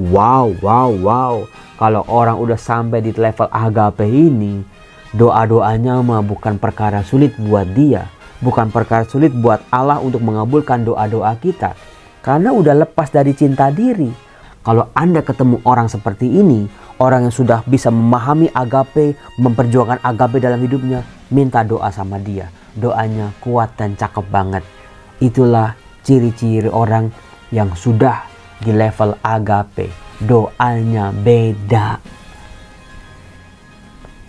Wow, wow, wow. Kalau orang udah sampai di level agape ini, doa-doanya mah bukan perkara sulit buat dia. Bukan perkara sulit buat Allah untuk mengabulkan doa-doa kita. Karena udah lepas dari cinta diri. Kalau Anda ketemu orang seperti ini, orang yang sudah bisa memahami agape, memperjuangkan agape dalam hidupnya, minta doa sama dia. Doanya kuat dan cakep banget. Itulah ciri-ciri orang yang sudah di level agape. Doanya beda.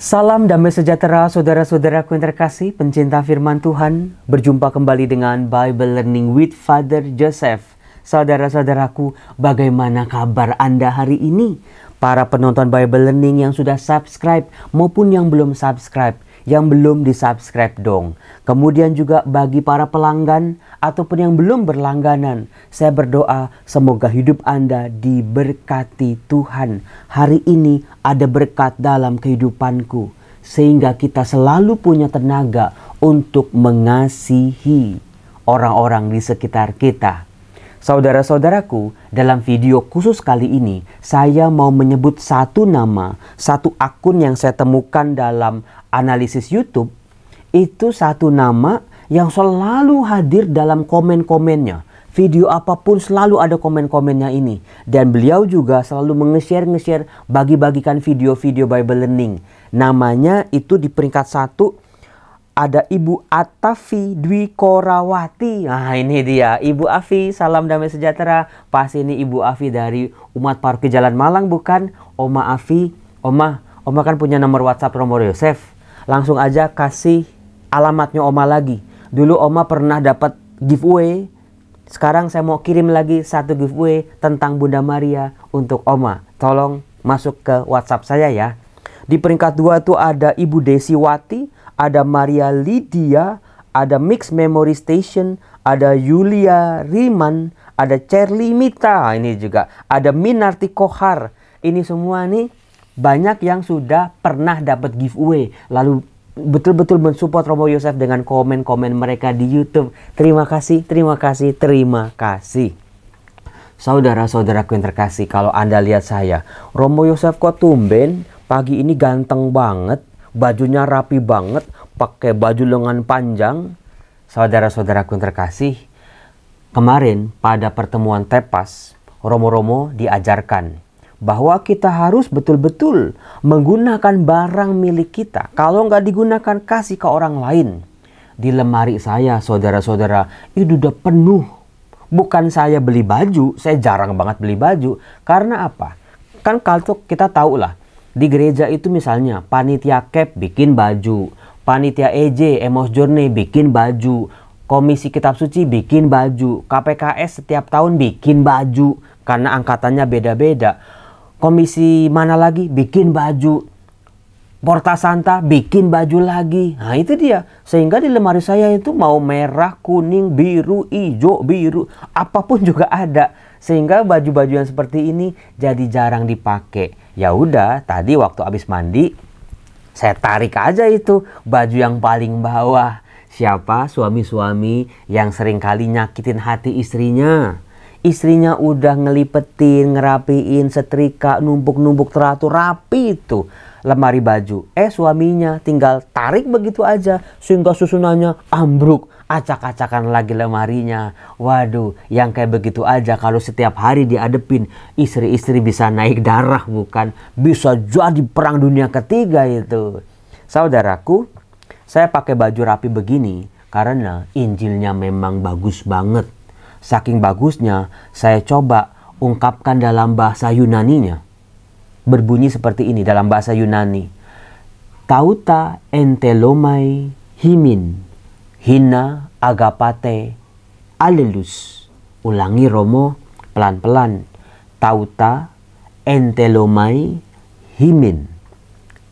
Salam damai sejahtera saudara-saudaraku yang terkasih, pencinta firman Tuhan. Berjumpa kembali dengan Bible Learning with Father Joseph. Saudara-saudaraku, bagaimana kabar Anda hari ini? Para penonton Bible Learning yang sudah subscribe maupun yang belum subscribe, yang belum di-subscribe dong. Kemudian juga bagi para pelanggan ataupun yang belum berlangganan, saya berdoa semoga hidup Anda diberkati Tuhan. Hari ini ada berkat dalam kehidupanku, sehingga kita selalu punya tenaga untuk mengasihi orang-orang di sekitar kita. Saudara-saudaraku, dalam video khusus kali ini, saya mau menyebut satu nama, satu akun yang saya temukan dalam analisis YouTube. Itu satu nama yang selalu hadir dalam komen-komennya. Video apapun selalu ada komen-komennya ini. Dan beliau juga selalu nge-share, bagi-bagikan video-video Bible Learning. Namanya itu di peringkat 1. Ada Ibu Atafi Dwi Korawati. Nah ini dia Ibu Afi, salam damai sejahtera. Pas ini Ibu Afi dari Umat Paroki Jalan Malang bukan? Oma Afi, Oma kan punya nomor WhatsApp Romo Yosef. Langsung aja kasih alamatnya Oma lagi. Dulu Oma pernah dapat giveaway. Sekarang saya mau kirim lagi satu giveaway tentang Bunda Maria untuk Oma. Tolong masuk ke WhatsApp saya ya. Di peringkat 2 tuh ada Ibu Desiwati, ada Maria Lydia, ada Mix Memory Station, ada Yulia Riman, ada Cherly Mita, ini juga ada Minarti Kohar. Ini semua nih banyak yang sudah pernah dapat giveaway, lalu betul-betul mensupport Romo Yosef dengan komen-komen mereka di YouTube. Terima kasih, terima kasih, terima kasih. Saudara-saudaraku yang terkasih, kalau Anda lihat saya, Romo Yosef kok tumben pagi ini ganteng banget, bajunya rapi banget, pakai baju lengan panjang. Saudara-saudaraku yang terkasih, kemarin pada pertemuan Tepas, Romo-Romo diajarkan bahwa kita harus betul-betul menggunakan barang milik kita. Kalau nggak digunakan, kasih ke orang lain. Di lemari saya, saudara-saudara, itu udah penuh. Bukan saya beli baju, saya jarang banget beli baju. Karena apa? Kan kalau kita tahu lah, di gereja itu misalnya panitia KEP bikin baju, panitia EJ, Emos Journey bikin baju, komisi kitab suci bikin baju, KPKS setiap tahun bikin baju karena angkatannya beda-beda. Komisi mana lagi bikin baju, Porta Santa bikin baju lagi. Nah itu dia. Sehingga di lemari saya itu mau merah, kuning, biru, hijau, biru, apapun juga ada. Sehingga baju-baju yang seperti ini jadi jarang dipakai. Ya udah, tadi waktu habis mandi saya tarik aja itu baju yang paling bawah. Siapa suami-suami yang seringkali nyakitin hati istrinya? Istrinya udah ngelipetin, ngerapiin, setrika, numpuk-numpuk teratur rapi itu lemari baju. Suaminya tinggal tarik begitu aja sehingga susunannya ambruk, acak-acakan lagi lemarinya. Waduh, yang kayak begitu aja kalau setiap hari diadepin, istri-istri bisa naik darah bukan? Bisa jadi perang dunia ketiga itu. Saudaraku, saya pakai baju rapi begini karena Injilnya memang bagus banget. Saking bagusnya, saya coba ungkapkan dalam bahasa Yunaninya. Berbunyi seperti ini dalam bahasa Yunani. Tauta entelomai himin, hina agapate alelus. Ulangi Romo pelan-pelan. Tauta entelomai himin,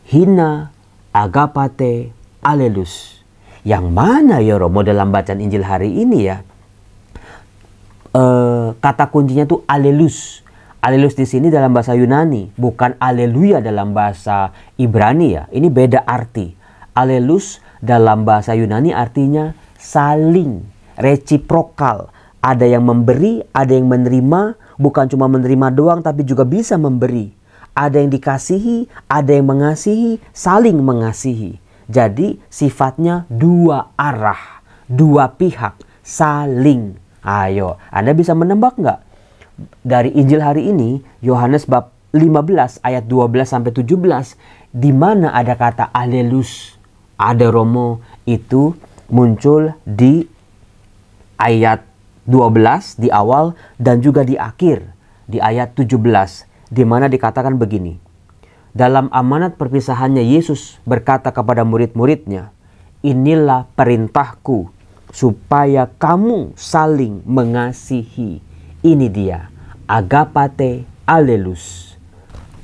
hina agapate alelus. Yang mana ya Romo dalam bacaan Injil hari ini ya? Kata kuncinya tuh alelus. Alelus di sini dalam bahasa Yunani, bukan aleluya dalam bahasa Ibrani ya. Ini beda arti. Alelus dalam bahasa Yunani artinya saling, reciprokal, Ada yang memberi, ada yang menerima, bukan cuma menerima doang tapi juga bisa memberi. Ada yang dikasihi, ada yang mengasihi, saling mengasihi. Jadi sifatnya dua arah, dua pihak, saling. Ayo, Anda bisa menebak nggak? Dari Injil hari ini, Yohanes bab 15 ayat 12 sampai 17, di mana ada kata alelus, ada romo, itu muncul di ayat 12 di awal dan juga di akhir di ayat 17, di mana dikatakan begini. Dalam amanat perpisahannya Yesus berkata kepada murid-muridnya, inilah perintahku supaya kamu saling mengasihi. Ini dia, agapate alelus.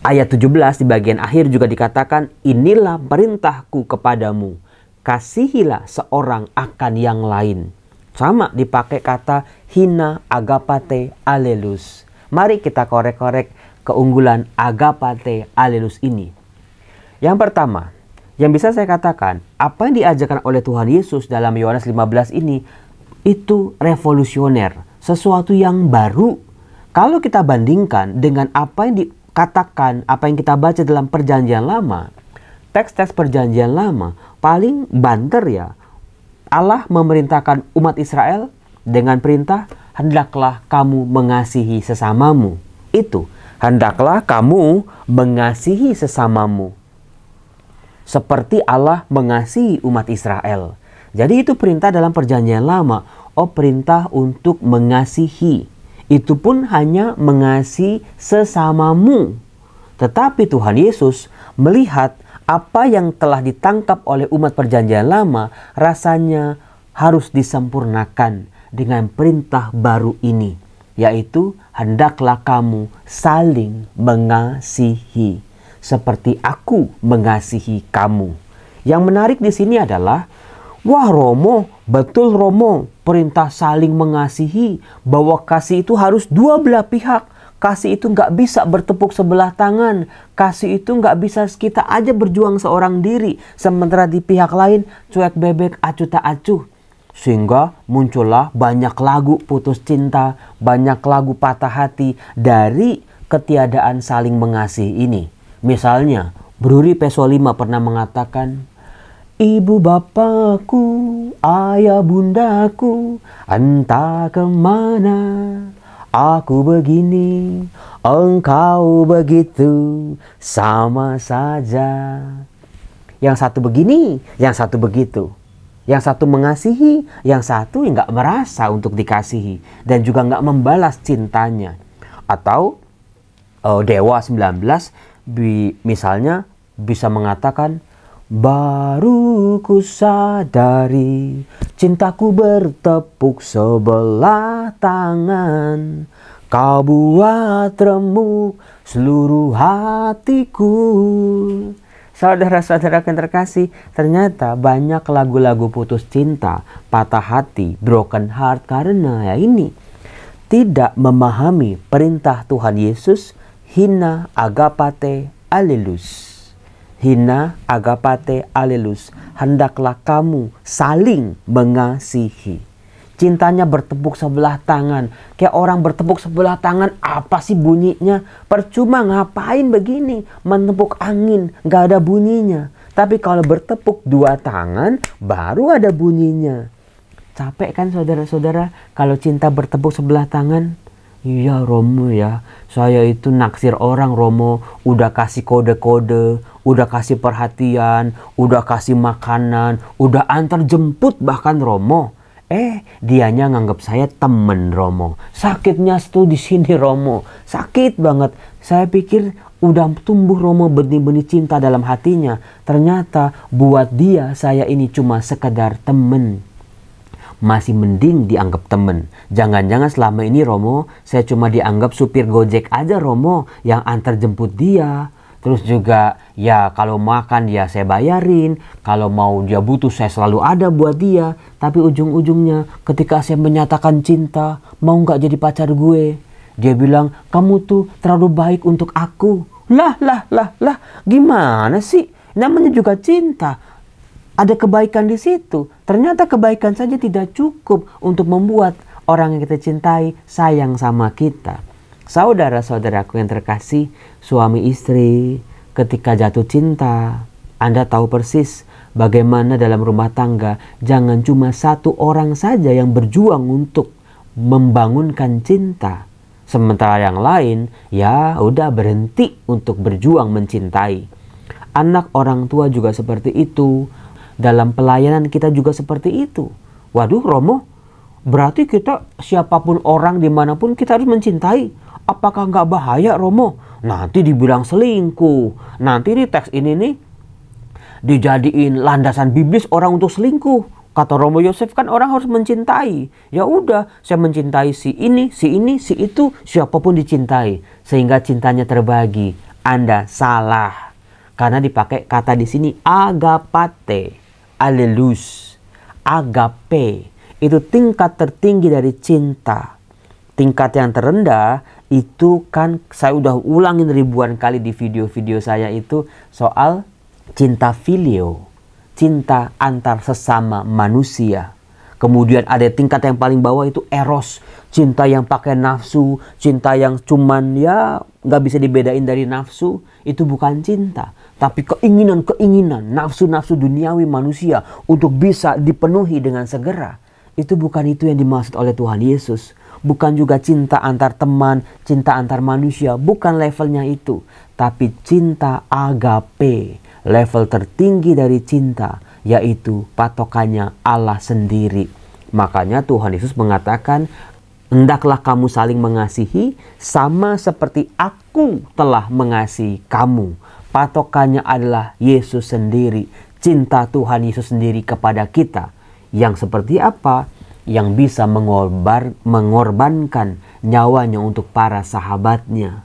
Ayat 17 di bagian akhir juga dikatakan, inilah perintahku kepadamu, kasihilah seorang akan yang lain. Sama dipakai kata hina agapate alelus. Mari kita korek-korek keunggulan agapate alelus ini. Yang pertama, yang bisa saya katakan, apa yang diajarkan oleh Tuhan Yesus dalam Yohanes 15 ini, itu revolusioner, sesuatu yang baru. Kalau kita bandingkan dengan apa yang dikatakan, apa yang kita baca dalam perjanjian lama, teks-teks perjanjian lama, paling banter ya. Allah memerintahkan umat Israel dengan perintah, hendaklah kamu mengasihi sesamamu. Itu, hendaklah kamu mengasihi sesamamu. Seperti Allah mengasihi umat Israel. Jadi itu perintah dalam perjanjian lama. Oh, perintah untuk mengasihi. Itu pun hanya mengasihi sesamamu. Tetapi Tuhan Yesus melihat apa yang telah ditangkap oleh umat perjanjian lama rasanya harus disempurnakan dengan perintah baru ini, yaitu hendaklah kamu saling mengasihi seperti aku mengasihi kamu. Yang menarik di sini adalah, wah Romo, betul Romo, perintah saling mengasihi, bahwa kasih itu harus dua belah pihak. Kasih itu nggak bisa bertepuk sebelah tangan. Kasih itu nggak bisa kita aja berjuang seorang diri. Sementara di pihak lain cuek bebek acuh tak acuh. Sehingga muncullah banyak lagu putus cinta, banyak lagu patah hati dari ketiadaan saling mengasihi ini. Misalnya, Bruri Peso 5 pernah mengatakan, ibu bapakku, ayah bundaku, entah kemana. Aku begini, engkau begitu, sama saja. Yang satu begini, yang satu begitu. Yang satu mengasihi, yang satu nggak merasa untuk dikasihi. Dan juga nggak membalas cintanya. Atau Dewa 19 misalnya bisa mengatakan, baru ku sadari cintaku bertepuk sebelah tangan, kau buat remuk seluruh hatiku. Saudara-saudara yang terkasih, ternyata banyak lagu-lagu putus cinta, patah hati, broken heart karena ya ini tidak memahami perintah Tuhan Yesus, hina agapate alelus. Hina agapate alelus, hendaklah kamu saling mengasihi. Cintanya bertepuk sebelah tangan. Kayak orang bertepuk sebelah tangan, apa sih bunyinya? Percuma, ngapain begini? Menepuk angin, gak ada bunyinya. Tapi kalau bertepuk dua tangan, baru ada bunyinya. Capek kan saudara-saudara kalau cinta bertepuk sebelah tangan? Iya Romo ya, saya itu naksir orang Romo, udah kasih kode-kode, udah kasih perhatian, udah kasih makanan, udah antar jemput bahkan Romo. Dianya nganggap saya temen Romo. Sakitnya tuh di sini Romo, sakit banget. Saya pikir udah tumbuh Romo benih-benih cinta dalam hatinya. Ternyata buat dia saya ini cuma sekedar temen. Masih mending dianggap temen. Jangan-jangan selama ini Romo, saya cuma dianggap supir Gojek aja Romo, yang antar jemput dia. Terus juga ya kalau makan ya saya bayarin, kalau mau dia butuh saya selalu ada buat dia. Tapi ujung-ujungnya ketika saya menyatakan cinta, mau gak jadi pacar gue, dia bilang kamu tuh terlalu baik untuk aku. Lah, gimana sih? Namanya juga cinta. Ada kebaikan di situ. Ternyata kebaikan saja tidak cukup untuk membuat Orang yang kita cintai sayang sama kita. Saudara-saudaraku yang terkasih, suami istri ketika jatuh cinta, Anda tahu persis bagaimana dalam rumah tangga jangan cuma satu orang saja yang berjuang untuk membangunkan cinta. Sementara yang lain ya udah berhenti untuk berjuang mencintai. Anak orang tua juga seperti itu. Dalam pelayanan kita juga seperti itu. Waduh Romo, berarti kita siapapun orang dimanapun kita harus mencintai. Apakah nggak bahaya Romo? Nanti dibilang selingkuh. Nanti nih teks ini nih dijadiin landasan biblis orang untuk selingkuh. Kata Romo Yosef kan orang harus mencintai. Ya udah, saya mencintai si ini, si itu, siapapun dicintai. Sehingga cintanya terbagi. Anda salah. Karena dipakai kata di sini agapate, alelus, agape. Itu tingkat tertinggi dari cinta. Tingkat yang terendah itu kan saya udah ulangin ribuan kali di video-video saya itu soal cinta filio. Cinta antar sesama manusia. Kemudian ada tingkat yang paling bawah itu eros. Cinta yang pakai nafsu. Cinta yang cuman ya gak bisa dibedain dari nafsu. Itu bukan cinta. Tapi keinginan-keinginan. Nafsu-nafsu duniawi manusia. Untuk bisa dipenuhi dengan segera. Itu bukan itu yang dimaksud oleh Tuhan Yesus. Bukan juga cinta antar teman. Cinta antar manusia. Bukan levelnya itu. Tapi cinta agape. Level tertinggi dari cinta, yaitu patokannya Allah sendiri. Makanya Tuhan Yesus mengatakan, hendaklah kamu saling mengasihi sama seperti aku telah mengasihi kamu. Patokannya adalah Yesus sendiri. Cinta Tuhan Yesus sendiri kepada kita. Yang seperti apa? Yang bisa mengorbankan nyawanya untuk para sahabatnya.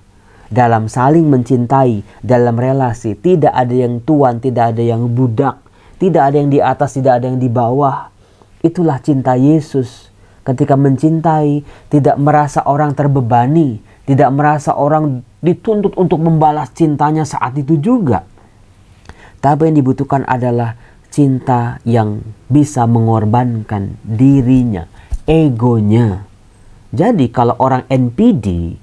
Dalam saling mencintai, dalam relasi, tidak ada yang tuan, tidak ada yang budak, tidak ada yang di atas, tidak ada yang di bawah. Itulah cinta Yesus. Ketika mencintai, tidak merasa orang terbebani, tidak merasa orang dituntut untuk membalas cintanya saat itu juga. Tapi yang dibutuhkan adalah cinta yang bisa mengorbankan dirinya, egonya. Jadi kalau orang NPD,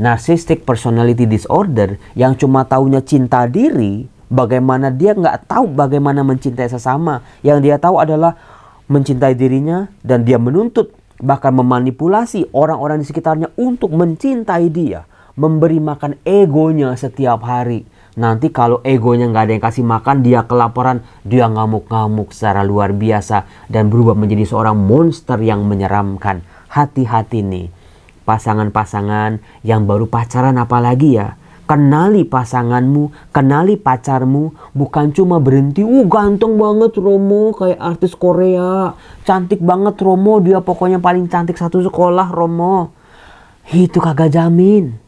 Narcissistic Personality Disorder, yang cuma taunya cinta diri, bagaimana dia nggak tahu bagaimana mencintai sesama. Yang dia tahu adalah mencintai dirinya dan dia menuntut, bahkan memanipulasi orang-orang di sekitarnya untuk mencintai dia. Memberi makan egonya setiap hari. Nanti kalau egonya nggak ada yang kasih makan, dia kelaparan, dia ngamuk-ngamuk secara luar biasa dan berubah menjadi seorang monster yang menyeramkan. Hati-hati nih. Pasangan-pasangan yang baru pacaran apalagi ya. Kenali pasanganmu, kenali pacarmu. Bukan cuma berhenti, ganteng banget Romo kayak artis Korea. Cantik banget Romo, dia pokoknya paling cantik satu sekolah Romo. Itu kagak jamin.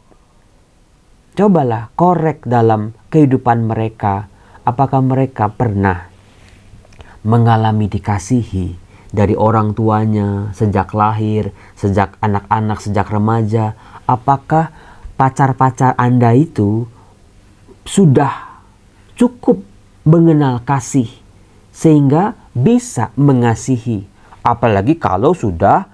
Cobalah korek dalam kehidupan mereka. Apakah mereka pernah mengalami dikasihi dari orang tuanya sejak lahir, sejak anak-anak, sejak remaja? Apakah pacar-pacar Anda itu sudah cukup mengenal kasih sehingga bisa mengasihi? Apalagi kalau sudah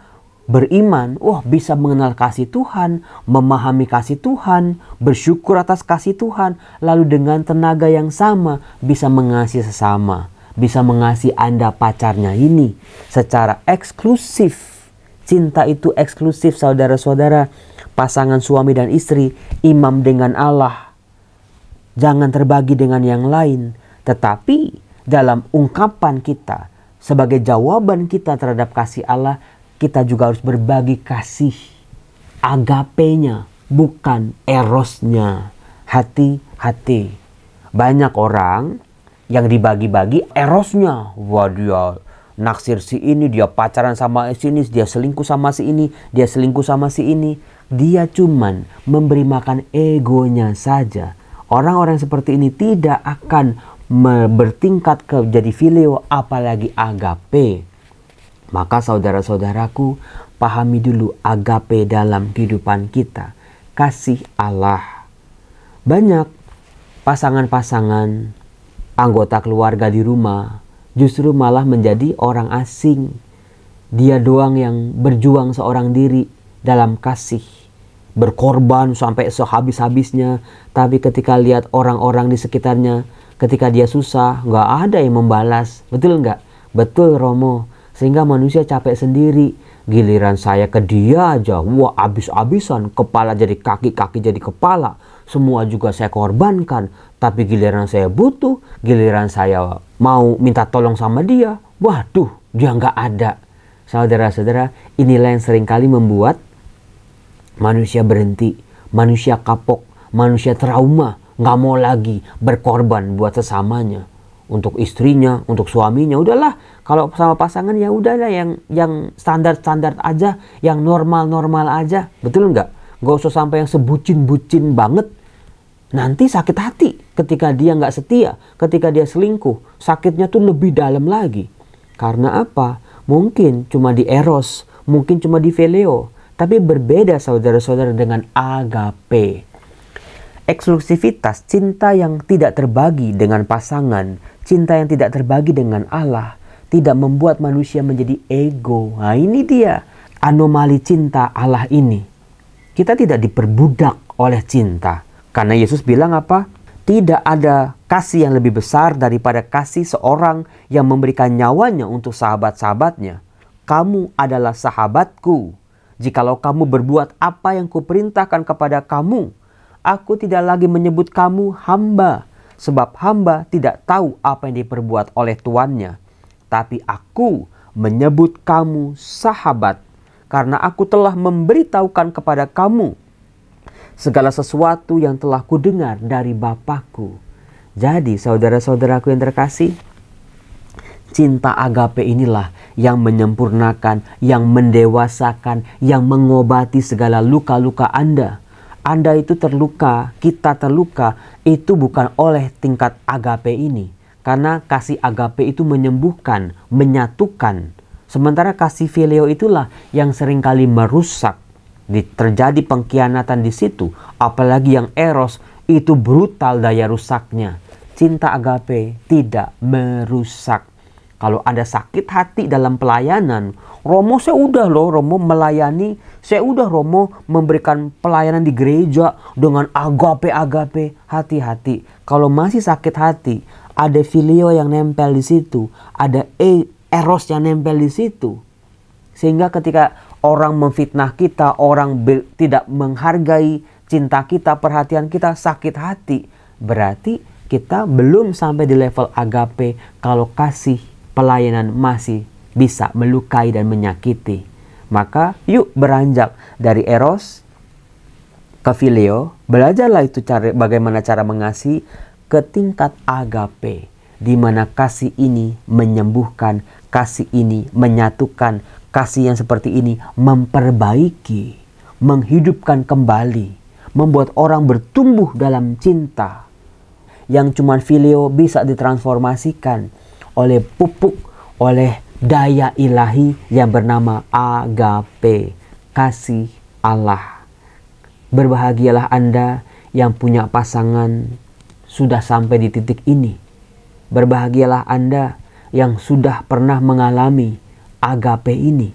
beriman, bisa mengenal kasih Tuhan, memahami kasih Tuhan, bersyukur atas kasih Tuhan, lalu dengan tenaga yang sama bisa mengasihi sesama. Bisa mengasihi Anda pacarnya ini secara eksklusif. Cinta itu eksklusif saudara-saudara. Pasangan suami dan istri, imam dengan Allah. Jangan terbagi dengan yang lain. Tetapi dalam ungkapan kita, sebagai jawaban kita terhadap kasih Allah, kita juga harus berbagi kasih. Agapenya, bukan erosnya. Hati-hati. Banyak orang yang dibagi-bagi erosnya. Wah, dia naksir si ini, dia pacaran sama si ini, dia selingkuh sama si ini, dia selingkuh sama si ini. Dia cuman memberi makan egonya saja. Orang-orang seperti ini tidak akan bertingkat ke jadi filio, apalagi agape. Maka saudara-saudaraku, pahami dulu agape dalam kehidupan kita. Kasih Allah. Banyak pasangan-pasangan, anggota keluarga di rumah justru malah menjadi orang asing. Dia doang yang berjuang seorang diri dalam kasih, berkorban sampai sehabis-habisnya. Tapi ketika lihat orang-orang di sekitarnya, ketika dia susah, nggak ada yang membalas. Betul nggak? Betul Romo. Sehingga manusia capek sendiri. Giliran saya ke dia aja, wah abis-abisan. Kepala jadi kaki, kaki jadi kepala. Semua juga saya korbankan. Tapi giliran saya butuh, giliran saya mau minta tolong sama dia, waduh, dia nggak ada. Saudara-saudara, inilah yang seringkali membuat manusia berhenti, manusia kapok, manusia trauma, nggak mau lagi berkorban buat sesamanya, untuk istrinya, untuk suaminya. Udahlah, kalau sama pasangan ya udahlah yang standar-standar aja, yang normal-normal aja, betul nggak? Nggak usah sampai yang sebucin-bucin banget. Nanti sakit hati ketika dia nggak setia, ketika dia selingkuh, sakitnya tuh lebih dalam lagi. Karena apa? Mungkin cuma di eros, mungkin cuma di phileo, tapi berbeda saudara-saudara dengan agape. Eksklusivitas, cinta yang tidak terbagi dengan pasangan, cinta yang tidak terbagi dengan Allah, tidak membuat manusia menjadi ego. Nah ini dia anomali cinta Allah ini. Kita tidak diperbudak oleh cinta. Karena Yesus bilang apa? Tidak ada kasih yang lebih besar daripada kasih seorang yang memberikan nyawanya untuk sahabat-sahabatnya. Kamu adalah sahabatku. Jikalau kamu berbuat apa yang kuperintahkan kepada kamu, aku tidak lagi menyebut kamu hamba. Sebab hamba tidak tahu apa yang diperbuat oleh tuannya. Tapi aku menyebut kamu sahabat. Karena aku telah memberitahukan kepada kamu segala sesuatu yang telah kudengar dari Bapakku. Jadi saudara-saudaraku yang terkasih, cinta agape inilah yang menyempurnakan, yang mendewasakan, yang mengobati segala luka-luka Anda. Anda itu terluka, kita terluka, itu bukan oleh tingkat agape ini. Karena kasih agape itu menyembuhkan, menyatukan. Sementara kasih phileo itulah yang seringkali merusak. Terjadi pengkhianatan di situ, apalagi yang eros, itu brutal daya rusaknya. Cinta agape tidak merusak. Kalau ada sakit hati dalam pelayanan, Romo saya udah loh, Romo melayani, saya udah Romo memberikan pelayanan di gereja dengan agape-agape. Hati-hati, kalau masih sakit hati, ada phileo yang nempel di situ, ada eros yang nempel di situ. Sehingga ketika orang memfitnah kita, orang tidak menghargai cinta kita, perhatian kita, sakit hati. Berarti kita belum sampai di level agape kalau kasih pelayanan masih bisa melukai dan menyakiti. Maka yuk beranjak dari eros ke phileo. Belajarlah itu bagaimana cara mengasihi ke tingkat agape. Di mana kasih ini menyembuhkan, kasih ini menyatukan, kasih yang seperti ini memperbaiki, menghidupkan kembali, membuat orang bertumbuh dalam cinta. Yang cuman phileo bisa ditransformasikan oleh pupuk, oleh daya ilahi yang bernama agape, kasih Allah. Berbahagialah Anda yang punya pasangan sudah sampai di titik ini. Berbahagialah Anda yang sudah pernah mengalami agape ini.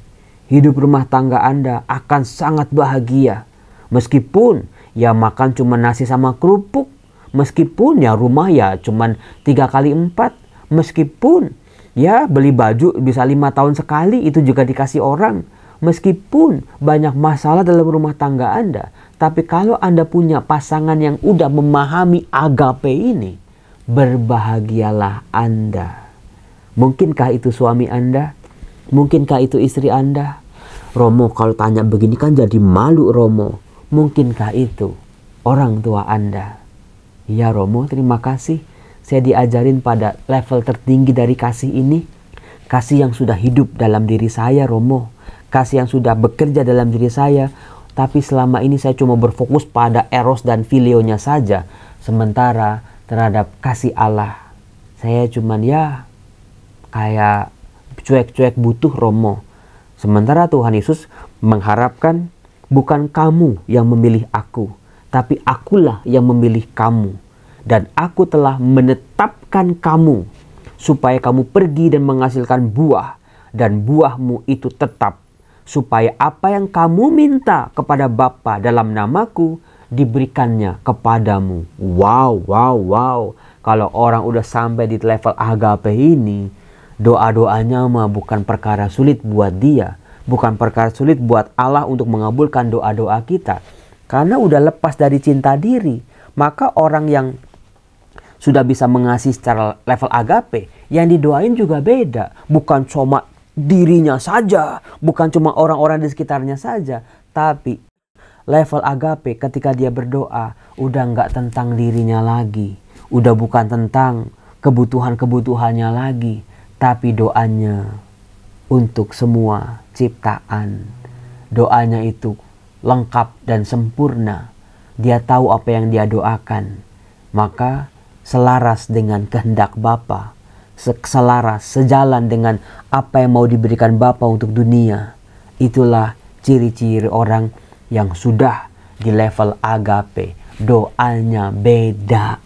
Hidup rumah tangga Anda akan sangat bahagia. Meskipun ya makan cuma nasi sama kerupuk. Meskipun ya rumah ya cuma 3x4. Meskipun ya beli baju bisa 5 tahun sekali, itu juga dikasih orang. Meskipun banyak masalah dalam rumah tangga Anda. Tapi kalau Anda punya pasangan yang udah memahami agape ini, berbahagialah Anda. Mungkinkah itu suami Anda? Mungkinkah itu istri Anda? Romo kalau tanya begini kan jadi malu Romo. Mungkinkah itu orang tua Anda? Ya Romo, terima kasih. Saya diajarin pada level tertinggi dari kasih ini. Kasih yang sudah hidup dalam diri saya Romo. Kasih yang sudah bekerja dalam diri saya. Tapi selama ini saya cuma berfokus pada eros dan fileonya saja. Sementara terhadap kasih Allah, saya cuman ya kayak cuek-cuek butuh Romo. Sementara Tuhan Yesus mengharapkan bukan kamu yang memilih aku, tapi akulah yang memilih kamu. Dan aku telah menetapkan kamu supaya kamu pergi dan menghasilkan buah. dan buahmu itu tetap, supaya apa yang kamu minta kepada Bapa dalam namaku diberikannya kepadamu. Wow, wow, wow. Kalau orang udah sampai di level agape ini, doa-doanya mah bukan perkara sulit buat dia. Bukan perkara sulit buat Allah untuk mengabulkan doa-doa kita. Karena udah lepas dari cinta diri. Maka orang yang sudah bisa mengasihi secara level agape, yang didoain juga beda. Bukan cuma dirinya saja, bukan cuma orang-orang di sekitarnya saja, tapi level agape ketika dia berdoa udah nggak tentang dirinya lagi, udah bukan tentang kebutuhan-kebutuhannya lagi, tapi doanya untuk semua ciptaan. Doanya itu lengkap dan sempurna. Dia tahu apa yang dia doakan, maka selaras dengan kehendak Bapa, selaras, sejalan dengan apa yang mau diberikan Bapa untuk dunia. Itulah ciri-ciri orang yang sudah di level agape. Doanya beda.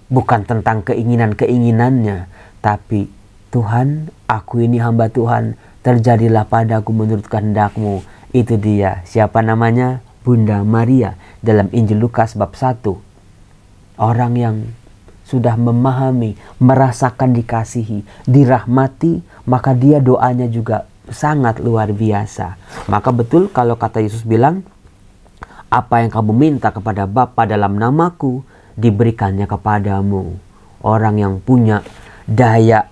Bukan tentang keinginan-keinginannya, tapi Tuhan, aku ini hamba Tuhan, terjadilah padaku menurut kehendak-Mu. Itu dia. Siapa namanya? Bunda Maria dalam Injil Lukas bab 1. Orang yang sudah memahami, merasakan dikasihi, dirahmati, maka dia doanya juga sangat luar biasa. Maka betul kalau kata Yesus bilang, apa yang kamu minta kepada Bapa dalam namaku, diberikannya kepadamu. Orang yang punya daya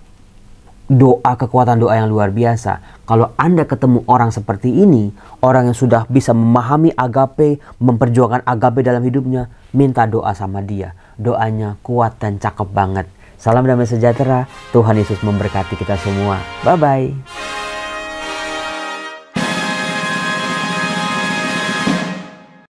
doa, kekuatan doa yang luar biasa. Kalau Anda ketemu orang seperti ini, orang yang sudah bisa memahami agape, memperjuangkan agape dalam hidupnya, minta doa sama dia. Doanya kuat dan cakep banget. Salam damai sejahtera. Tuhan Yesus memberkati kita semua. Bye-bye.